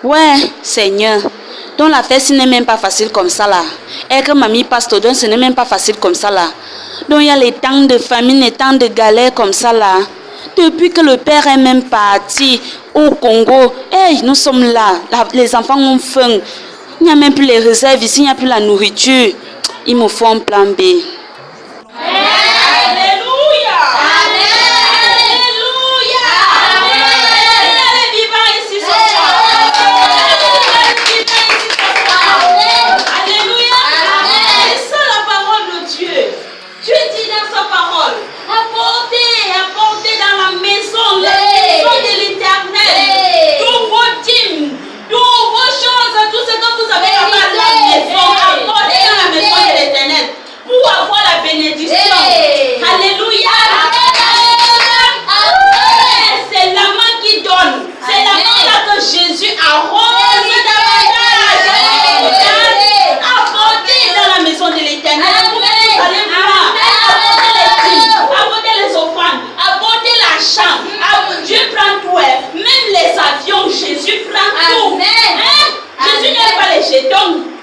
Ouais, Seigneur. Donc la fête, ce n'est même pas facile comme ça là. Et que mamie pasteur, donc ce n'est même pas facile comme ça là. Donc il y a les temps de famine, les temps de galère comme ça là. Depuis que le père est même parti au Congo, hey, nous sommes là. Les enfants ont faim. Il n'y a même plus les réserves ici, il n'y a plus la nourriture. Il me faut un plan B.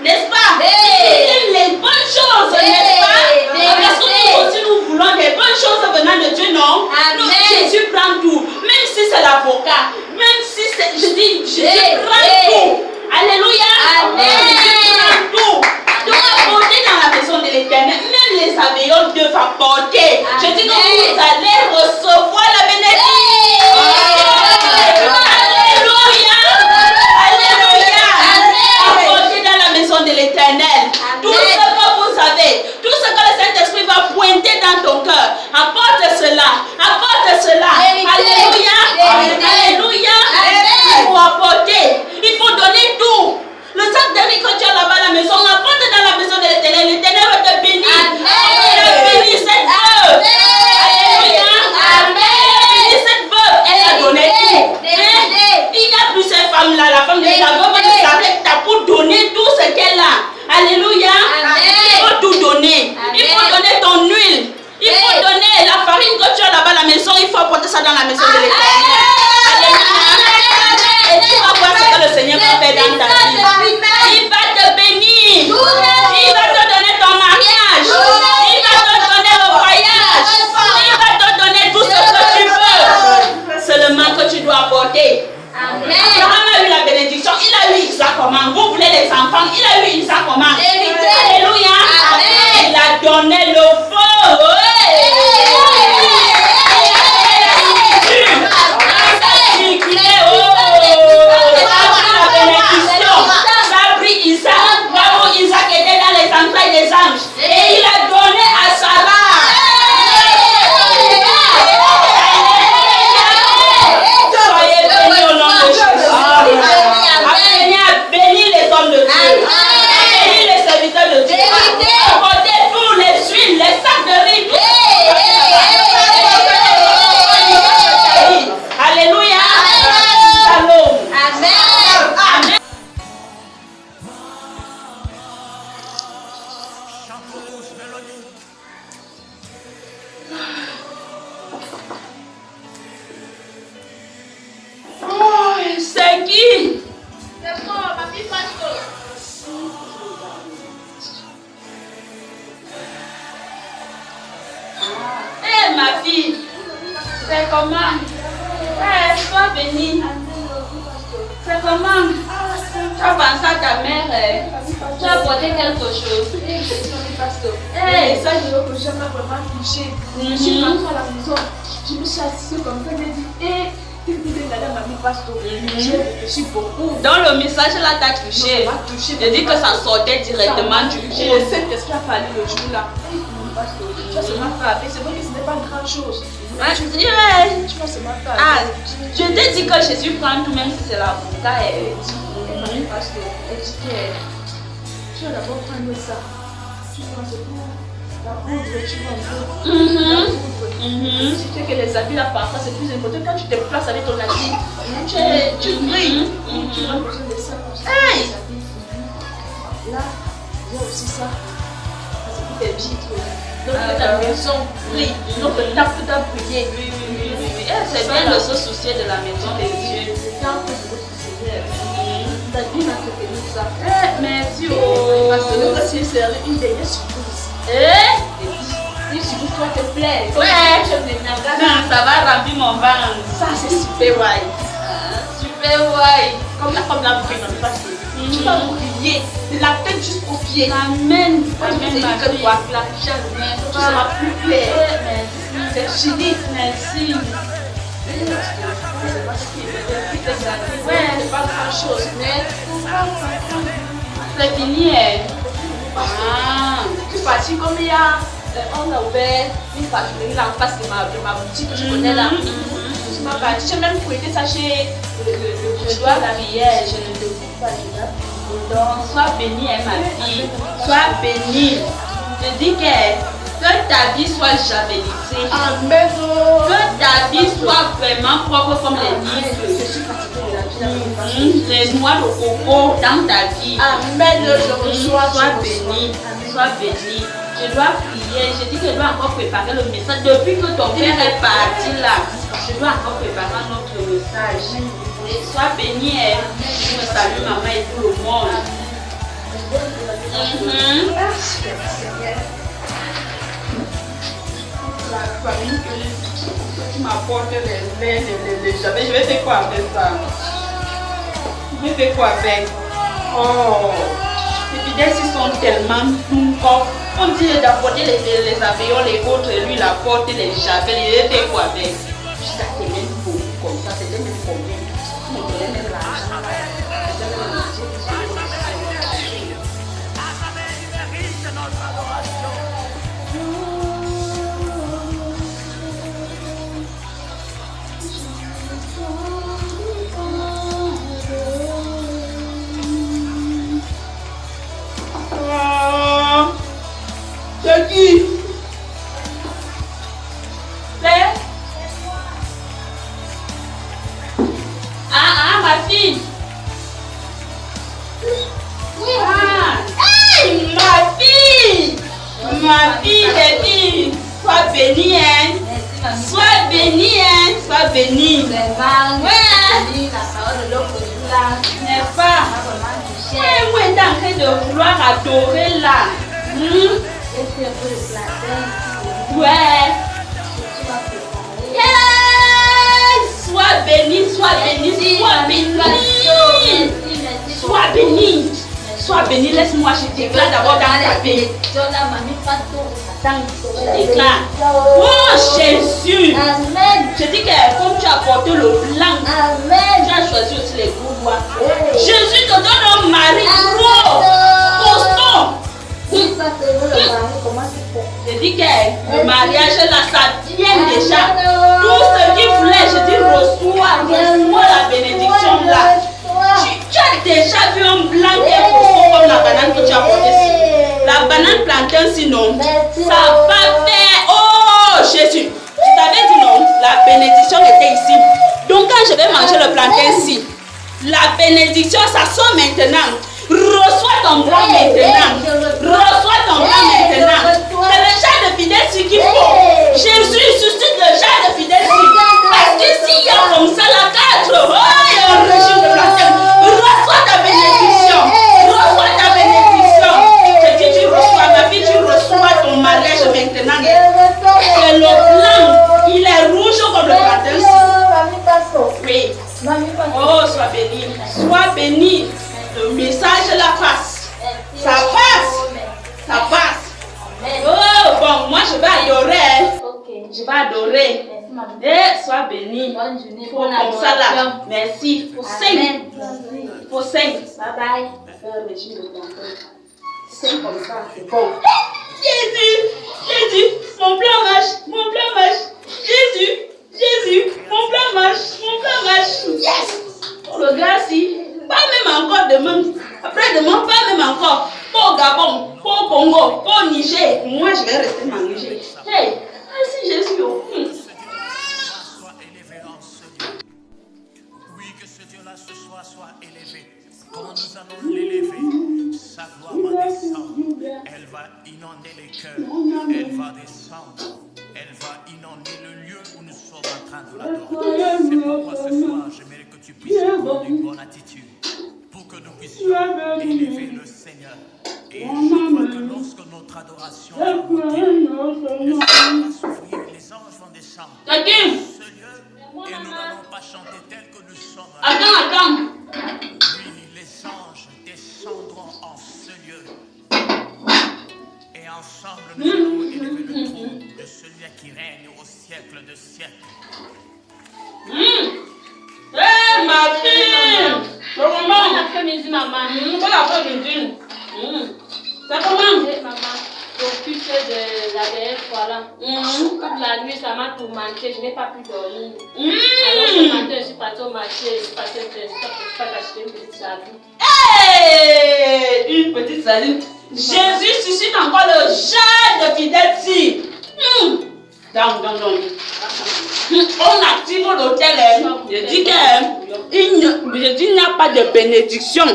N'est-ce pas? Les bonnes choses, n'est-ce pas? Parce que nous aussi nous voulons des bonnes choses venant de Dieu, non? Donc, Jésus prend tout. Même si c'est l'avocat, même si c'est. Je dis, Jésus prend tout. Alléluia. Jésus prend tout. Donc apporter dans la maison de l'Éternel, même les abeilles doivent apporter. Je dis que vous allez recevoir la bénédiction. De l'Éternel, tout ce que vous avez, tout ce que le Saint-Esprit va pointer dans ton cœur, apporte cela, alléluia, alléluia, il faut apporter, il faut donner tout. Le sac de riz que tu as là-bas à la maison, apporte dans la maison de l'Éternel, l'Éternel va te bénir. Il a béni cette veuve, alléluia, béni cette veuve, elle a donné tout. Il n'y a plus cette femme-là, la femme de la veuve qui s'arrête pour donner tout ce qu'elle a. Alléluia. Il faut tout donner. Il faut donner ton huile. Il faut donner la farine que tu as là-bas à la maison. Il faut apporter ça dans la maison de l'Éternel. Alléluia. Et tu vas voir ce que le Seigneur va faire dans ta vie. Il va te bénir. Il va te donner ton mariage. Il va te donner le voyage. Il va te donner tout ce que tu veux. Seulement que tu dois apporter. Abraham a eu la bénédiction, il a eu Isaac comment? Vous voulez les enfants, il a eu Isaac comment? Alléluia. Il a donné le feu. Ça a pris Isaac, là où Isaac était dans les entrailles des anges. Et il a donné à Sarah. Apprenez à bénir les hommes de Dieu. À bénir les serviteurs de Dieu. Apportez tous les huiles, les sacs de riz. Alléluia. Shalom. Amen. Oh, c'est qui? C'est moi, ma fille pasteur. Hé, ma fille, c'est comment? Sois bénie. C'est comment? Tu as pensé à ta mère, tu as apporté quelque chose. Hey, ça, je veux que je m'a vraiment touché. Je suis rentrée à la maison, je me suis assise comme ça, je me dis, hé, tu peux aller à ma vie pasteur. J'ai réfléchi beaucoup. Donc le message là t'a touché. Je dis que ça sortait directement du cœur. Le Saint-Esprit a parlé le jour là. Tu vas seulement frapper, c'est vrai que ce n'est pas une grande chose. Ouais, je te dis, ouais. Tu vas seulement frapper. Ah, je t'ai dit que Jésus prend tout, même si c'est l'avocat. Parce que elle dit que tu vas d'abord prendre ça. Tu vois, c'est pour la poudre, tu vois un peu. Si tu sais que les habits là parfois c'est plus important. Quand tu te places avec ton habit, tu brilles. Tu as besoin de ça pour ça. Là, il y a aussi ça. C'est pour tes vitres. Donc ta maison brille. Donc le tap tout a brillé. C'est bien de se soucier de la maison de Dieu. C'est un peu de votre Seigneur. ça. Merci. Parce que nous aussi, c'est une dernière surprise. Si surprise toi te plaît. Non, ça va remplir mon ventre. Ça, c'est super why. Super ouais. Comme la bouffée dans le passé. Tu vas briller de la tête jusqu'aux pieds. Amen. Amen. Que toi, la jamais. Tu seras plus clair. C'est fini. Merci. C'est pas grand chose, mais C'est fini. je suis partie comme il y a. On a ouvert une parfumerie là en face de ma boutique que je connais là. Je suis pas partie. J'ai même prêté ça chez Je dois prier, je ne te dis pas, donc, sois bénie, ma fille. Sois bénie. Je dis que ta vie soit javelisée. Amen. Que ta vie soit vraiment propre comme les livres. Je suis fatiguée de la vie. Les noix de coco dans ta vie. Amen. Je reçois. Sois bénie. Sois bénie. Je dois prier. Je dis que je dois encore préparer le message. Depuis que ton père est parti là, je dois encore préparer notre message. Et sois bénie. Je me salue maman et tout le monde. La famille que tu m'apportes les jamais. Je vais faire quoi avec ça? Je vais faire quoi avec? Oh, les fidèles ils sont tellement doux. On dit d'apporter les avions, les autres, et lui il apporte les javel. Il vais faire quoi avec? Jusqu'à tes mêmes pour comme ça, c'est les mêmes problèmes. On me donne même l'argent. C'est qui? Père? Ma fille. Hey, ma fille. Ma fille, les filles. Sois bénie, hein. Sois bénie, hein. Sois bénie. Ouais. N'est-ce pas? Ouais, moi, t'es en train de vouloir adorer là. Ouais. Yes. Sois béni, sois béni, sois béni. Sois béni. Sois béni, laisse-moi, je déclare d'abord dans ta vie. Attends, je déclare. Oh Jésus. Je dis que comme tu as porté le blanc, tu as choisi aussi les gros doigts. Jésus te donne un mari gros, costaud. Je dis que le mariage là, ça vient déjà. Tout ce qu'il voulait, je dis reçois la bénédiction là. Tu as déjà vu un blanc qui est costaud comme la banane que tu as portée ici. La banane plantain sinon, ça va faire. Oh Jésus, je t'avais dit non, la bénédiction était ici. Donc quand je vais manger le plantain ici, la bénédiction ça sort maintenant. Reçois ton blanc maintenant. Reçois ton blanc maintenant. C'est le genre de fidèles qu'il faut. Jésus suscite le genre de fidèles. Parce que s'il y a comme ça la 4, il y a un régime de plantain. Reçois ta bénédiction. Reçois ta bénédiction. Je dis tu reçois ma fille, tu reçois ton mariage maintenant. Et le blanc, il est rouge comme le plantain. Oui. Oh, sois béni. Sois béni. Le message la passe. Ça passe. Ça passe. Oh, bon, moi je vais adorer. Je vais adorer. Et sois béni. Faut comme ça là. Merci. Faut 5. Faut 5. Bye bye. Faire le jus de plantain. 5 comme ça, c'est bon. Jésus, mon plan marche. Mon plan marche. Jésus, mon plan marche. Yes. Le gars, si. Pas même encore demain. Après demain, pas même encore. Pas au Gabon, pas au Congo, pas au Niger. Moi, je vais rester manger. Hey, merci Jésus. Oui, que ce Dieu-là ce soir soit élevé. Comment nous allons l'élever? Sa gloire va descendre. Elle va inonder les cœurs. Elle va descendre. Elle va inonder le lieu où nous sommes en train de l'adorer. C'est pourquoi ce soir, j'aimerais que tu puisses prendre une bonne attitude. Pour que nous puissions élever le Seigneur. Et je crois que lorsque notre adoration va monter, le Seigneur va s'ouvrir, les anges vont descendre dans ce lieu et nous n'allons pas chanter tel que nous sommes. Attends. Oui, les anges descendront en ce lieu. Et ensemble, nous allons élever le trône de celui qui règne au siècle de siècles. Ma fille! Bon après-midi, maman. Bon après-midi. Ça comment? Maman, j'occupe de la dernière fois là. Toute la nuit, ça m'a tourmenté. Je n'ai pas pu dormir. Alors ce matin, je suis partie au marché. Je suis partie acheter une petite sardine. Hey! Une petite sardine. Jésus suscite encore le genre de fidèles filles. Donc. On active l'hôtel. Je dis qu'il n'y a pas de bénédiction.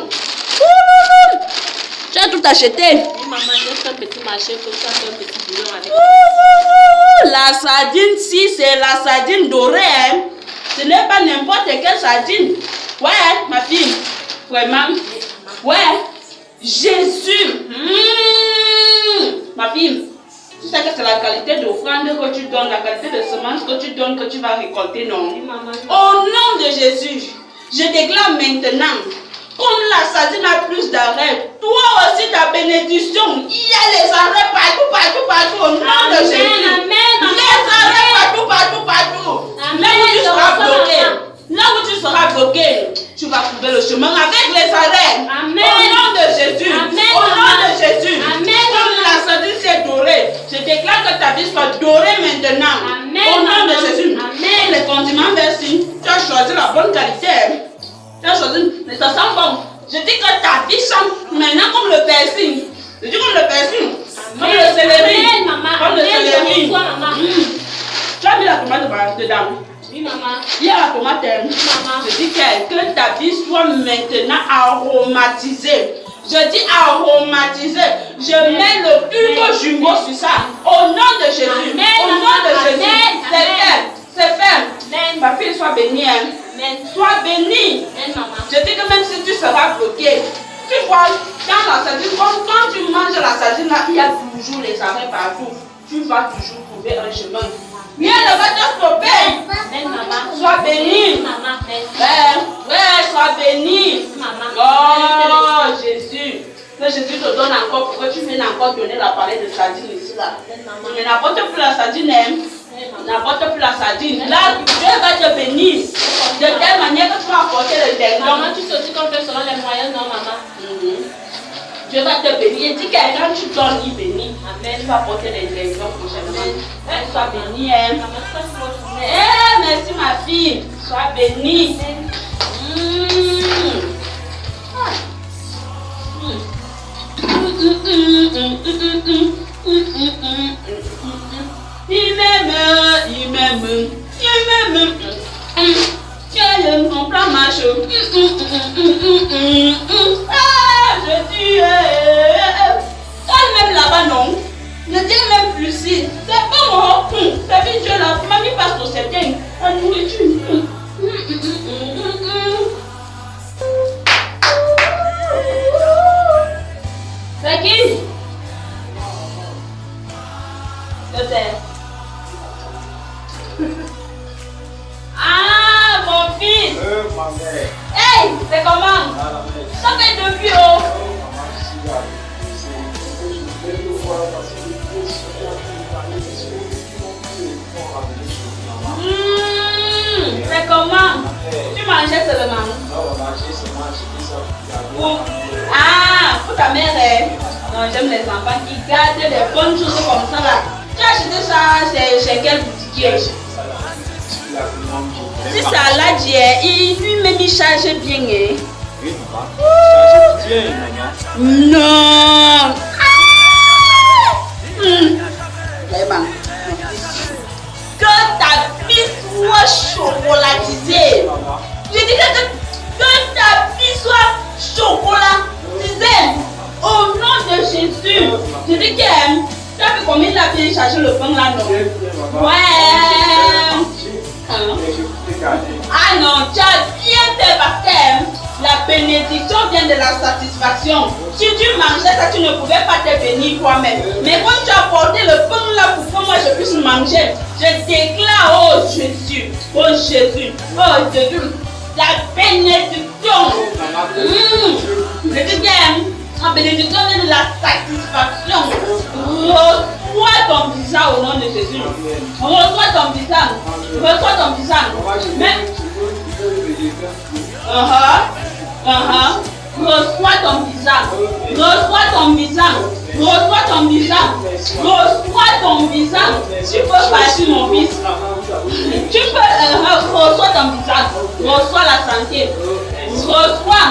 Tu as tout acheté. Oui, maman, j'ai fait un petit marché pour ça, un petit boulot avec. La sardine, si c'est la sardine dorée, hein. Ce n'est pas n'importe quelle sardine. Ouais, ma fille. Vraiment. Ouais. Jésus. Ma fille. Tu sais que c'est la qualité d'offrande que tu donnes, la qualité de semence que tu donnes, que tu vas récolter, non? Oui, maman. Au nom de Jésus, je déclare maintenant, comme la sardine a plus d'arrêts, toi aussi ta bénédiction, il y a les arrêts partout, au nom de Jésus. Amen. Les arrêts partout. Là où tu seras bloqué, tu vas trouver le chemin avec les arrêts. Amen. Au nom de Jésus. Amen. Au nom de Jésus. Amen. Comme la sardine s'est dorée, je déclare que ta vie soit dorée maintenant. Amen. Au nom de Jésus. Amen. Les condiments versés, tu as choisi la bonne qualité. Tu as choisi, mais ça sent bon. Je dis que ta vie sent maintenant comme le persil. Je dis comme le persil. Comme le céleri. Amen, maman. Comme le céleri. Maman. Tu as mis la tomate dedans. Oui, maman. Il y a la tomate. Maman. Je dis que ta vie soit maintenant aromatisée. Je dis aromatisée. Je mets le turbo jumbo sur ça. Au nom de Jésus. Amen, Au nom de Jésus. Amen. C'est fait. Amen. Ma fille, sois bénie. Hein. Amen. Sois bénie. Amen, maman. Je dis que même si tu seras bloqué, tu vois, dans la sardine, quand tu manges la sardine, là, il y a toujours les arrêts partout. Tu vas toujours trouver un chemin. Rien ne va te stopper. Amen, maman. Sois bénie. Maman, amen. Ouais, sois bénie. Maman. Oh, Jésus. Que Jésus te donne encore pour que tu viennes encore donner la parole de sardine ici, là. Mais n'apporte plus la sardine, hein. N'apporte plus la sardine. Là, Dieu va te bénir. De telle manière que tu vas apporter le dindon. Maman, tu sais aussi qu'on fait selon les moyens, non, maman? Dieu va te bénir. Il dit que quand tu donnes, il bénit. Amen. Tu vas apporter les dindons prochainement. Sois bénie, hein. Maman, ça, c'est votre journée. Merci, ma fille. Sois bénie. Il m'aime. Tiens, mon plan marche. Ah, je dis, elle-même là-bas, non. Je dis même plus si. C'est pas moi. Ça fait Dieu là. Mamie passe au septième. La nourriture. C'est qui? Je sais. Ah, mon fils. Ma mère. Hey, c'est comment? Ça fait depuis oh. C'est comment? Tu mangeais seulement? Pour ta mère, non, j'aime les enfants qui gardent des bonnes choses comme ça là. Tu as acheté ça chez quel boutiquier? Si ça là, lui-même il charge bien. Non. Vraiment. Que ta vie soit chocolatisée. Je dis que ta vie soit chocolatisée. Au nom de Jésus. Je dis que tu as vu combien il a bien chargé le pain là, non? Ouais. Ah non, tu as bien fait parce que la bénédiction vient de la satisfaction. Si tu mangeais ça, tu ne pouvais pas te bénir toi-même. Mais quand tu as porté le pain là pour que moi je puisse manger, je déclare, oh Jésus, oh Jésus, la bénédiction. Je dis bien, la bénédiction vient de la satisfaction. Reçois ton visa au nom de Jésus. Reçois ton visa. Reçois ton visa. Mais reçois ton visa. Reçois ton visa. Reçois ton visa. Reçois ton visa. Tu peux partir, mon fils. Tu peux reçois ton visa. Reçois la santé. Reçois.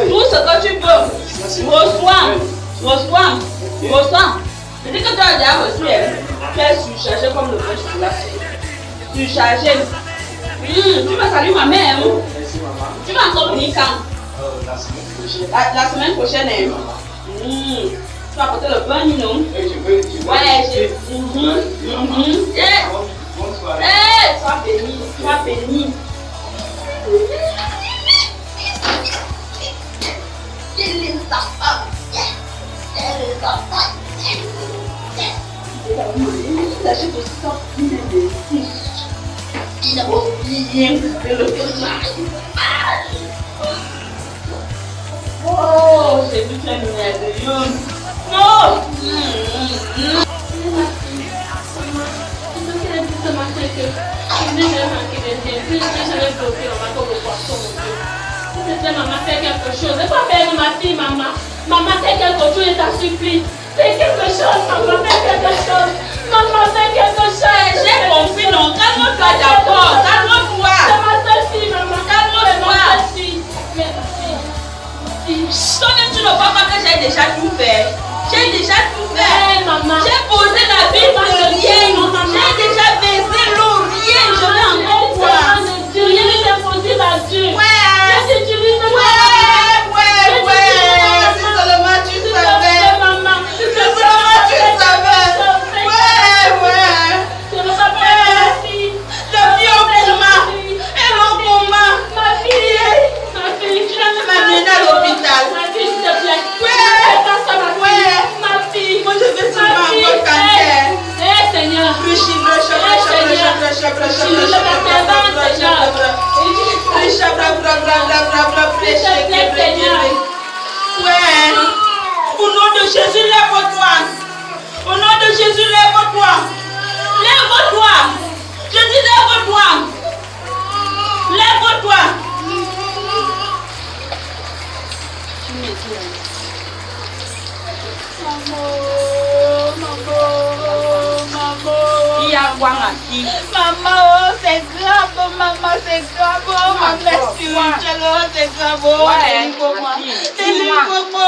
Tout ce que tu peux. Reçois. Je dis que tu as déjà reçu. Tu es surchargé comme le vrai chocolat. Surchargé. Tu vas saluer ma mère. Tu vas encore venir quand? La semaine prochaine. Tu vas porter le pain, non? Ouais, sois béni. Sois béni. J'achète aussi ça. Il a oublié le fromage. Oh, j'ai vu plein de merveilleux. Non! Maman, fais quelque chose. Ne pas faire ma fille, maman. Maman, fais quelque chose, je t'en supplie. Fais quelque chose, maman, fais quelque chose. Maman, fais quelque chose. J'ai compris, non. Calme-toi d'abord. Calme-toi. C'est ma seule fille, maman. Calme-toi. Toi-même, tu ne vois pas que j'ai déjà tout fait. J'ai déjà tout fait. Maman. J'ai posé la vie pour rien. J'ai déjà baisé l'eau. Rien. Je vais encore voir. Rien n'est impossible à Dieu. Ouais. Si seulement tu savais. Maman. Si seulement tu savais. Le vieux au coma. Elle au coma. Ma fille, tu n'as pas amené à l'hôpital. Ma fille, s'il te plaît. Ma fille. Moi, je vais seulement avoir cancer. Seigneur. Ouais. Au nom de Jésus, lève-toi. Au nom de Jésus, lève-toi. Lève-toi. Je dis lève-toi. Lève-toi. Il y a quoi, ma fille? Maman, c'est grave, maman, c'est grave. Oh, ma mère spirituelle, c'est grave. Délivre-moi.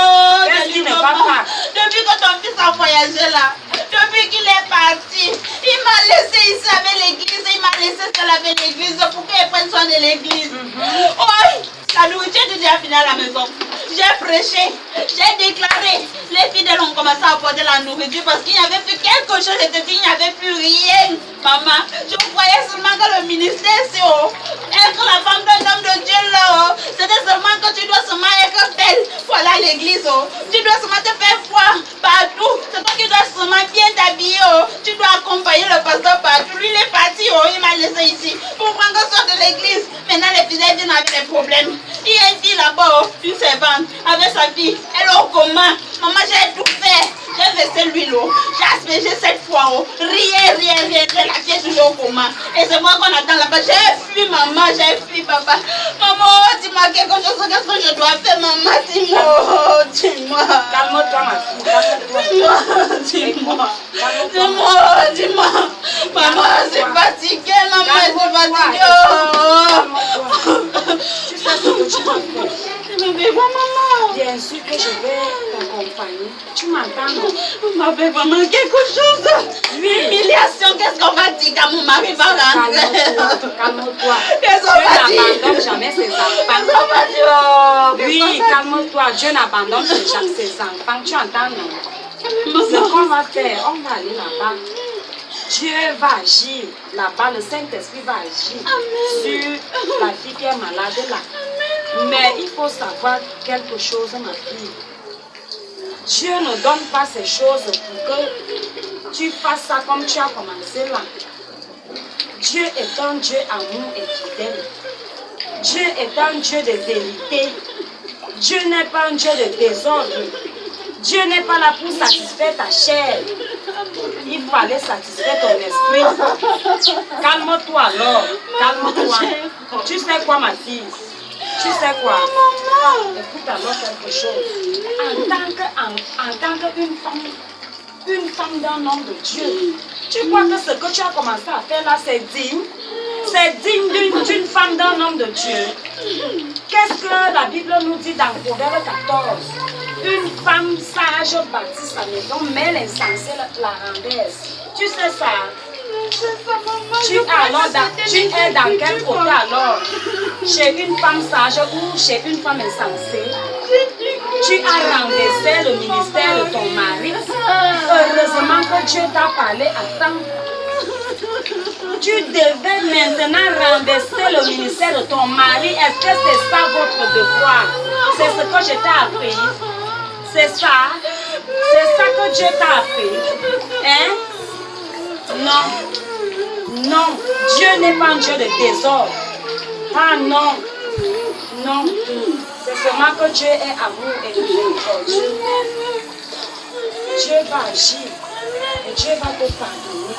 Depuis que ton fils a voyagé là, depuis qu'il est parti, il m'a laissé ici avec l'église, il m'a laissé seul avec l'église pour qu'il prenne soin de l'église. Oui, la nourriture était déjà finie à la maison. J'ai prêché, j'ai déclaré. Les fidèles ont commencé à apporter la nourriture parce qu'il n'y avait plus quelque chose. Je te dis, il n'y avait plus rien. Maman, je croyais seulement que le ministère, c'est être la femme d'un homme de Dieu là. C'était seulement que tu dois seulement être belle pour aller à l'église. Tu dois seulement te faire voir partout. C'est toi qui dois seulement bien t'habiller. Tu dois accompagner le pasteur partout. Lui, il est parti. Il m'a laissé ici pour prendre soin de l'église. Maintenant, les fidèles viennent avec des problèmes. Il y a une fille là-bas, une servante, avec sa fille. Elle est au coma. Maman, j'ai tout fait. J'ai versé l'huile. J'ai aspergé 7 fois. Rien. La fille est toujours au coma. Et c'est moi qu'on attend là-bas. J'ai fui, maman. J'ai fui, papa. Maman, dis-moi quelque chose. Qu'est-ce que je dois faire, maman? Dis-moi. Calme-toi, ma fille. Dis-moi. Maman, c'est fatigué. Maman, c'est fatigué. Tu sais ce que tu dois faire. Je vais voir maman. Bien sûr que je vais t'accompagner. Tu m'entends, non? Vous m'avez vraiment quelque chose. Humiliation, qu'est-ce qu'on va dire quand mon mari va rentrer? Calme-toi. Qu'est-ce qu'on va dire? Dieu n'abandonne jamais ses enfants. Qu'est-ce qu'on va dire? Oui, calme-toi. Dieu n'abandonne ses enfants. Tu entends, non? Ce qu'on va faire, on va aller là-bas. Dieu va agir là-bas, le Saint-Esprit va agir sur la fille qui qui est malade là. Mais il faut savoir quelque chose, ma fille. Dieu ne donne pas ces choses pour que tu fasses ça comme tu as commencé là. Dieu est un Dieu amour et fidèle. Dieu est un Dieu de vérité. Dieu n'est pas un Dieu de désordre. Dieu n'est pas là pour satisfaire ta chair. Il fallait satisfaire ton esprit. Calme-toi alors. Calme-toi. Tu sais quoi, ma fille? Tu sais quoi? Écoute alors quelque chose. En tant qu'une femme d'un homme de Dieu, tu crois que ce que tu as commencé à faire là, c'est digne? C'est digne d'une femme d'un homme de Dieu. Qu'est-ce que la Bible nous dit dans Proverbe 14? Une femme sage bâtit sa maison, mais l'insensée la renverse. Tu sais ça? Tu es dans quel côté alors? Chez une femme sage ou chez une femme insensée? Tu as renversé le ministère de ton mari. Heureusement que Dieu t'a parlé à temps. Tu devais maintenant renverser le ministère de ton mari. Est-ce que c'est ça votre devoir? C'est ce que je t'ai appris. C'est ça. C'est ça que Dieu t'a appris. Hein? Non. Non. Dieu n'est pas un Dieu de désordre. Ah non. Non. C'est seulement que Dieu est amour et miséricorde. Dieu va agir. Et Dieu va te pardonner.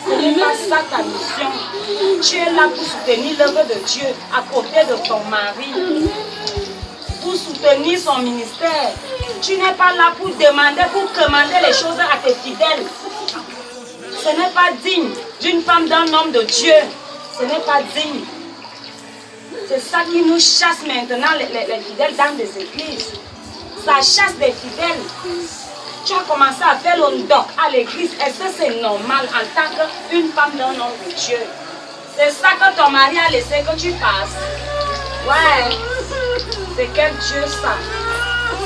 Ce n'est pas ça ta mission. Tu es là pour soutenir l'œuvre de Dieu à côté de ton mari. Pour soutenir son ministère. Tu n'es pas là pour demander, pour commander les choses à tes fidèles. Ce n'est pas digne d'une femme, d'un homme de Dieu. Ce n'est pas digne. C'est ça qui nous chasse maintenant les fidèles dans des églises. Ça chasse des fidèles. Tu as commencé à faire l'ondoc à l'église. Est-ce que c'est normal en tant qu'une femme d'un homme de Dieu? C'est ça que ton mari a laissé que tu fasses. Ouais. C'est quel Dieu ça?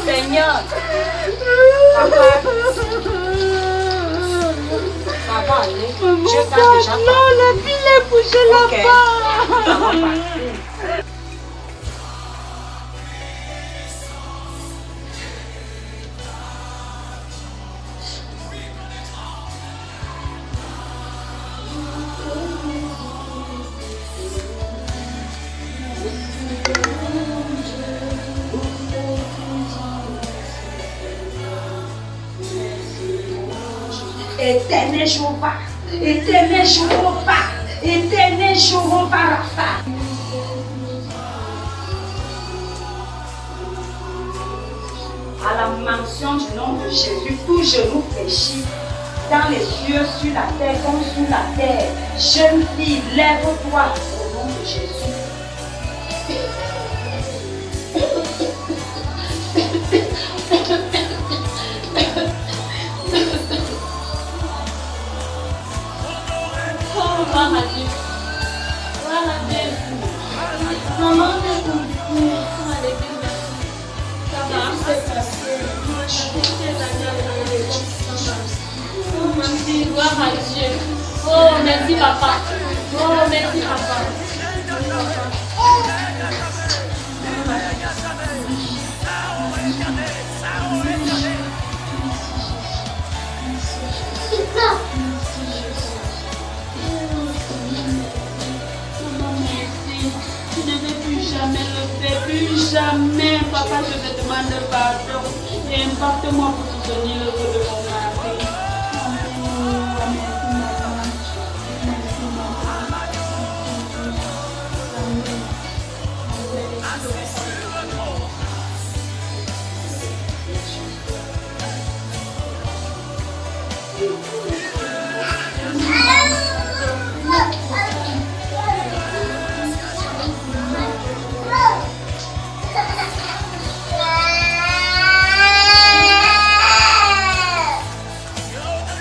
Seigneur. Papa. Ça va aller. Dieu t'a déjà parlé. Non, la fille est bougée là-bas. Ça va passer. Éternel Jéhovah, éternel Jéhovah, éternel Jéhovah Rapha. À la mention du nom de Jésus, tout genou fléchit dans les cieux, sur la terre comme sous la terre. Jeune fille, lève-toi au nom de Jésus. Maman, t'es compris. Ça va, c'est passé. Oh, merci, gloire à Dieu. Oh, merci, papa. Oh, merci, papa. Jamais le faire, plus jamais, papa, je te demande pardon et impacte-moi pour soutenir le rôle de mon mari. Merci, maman.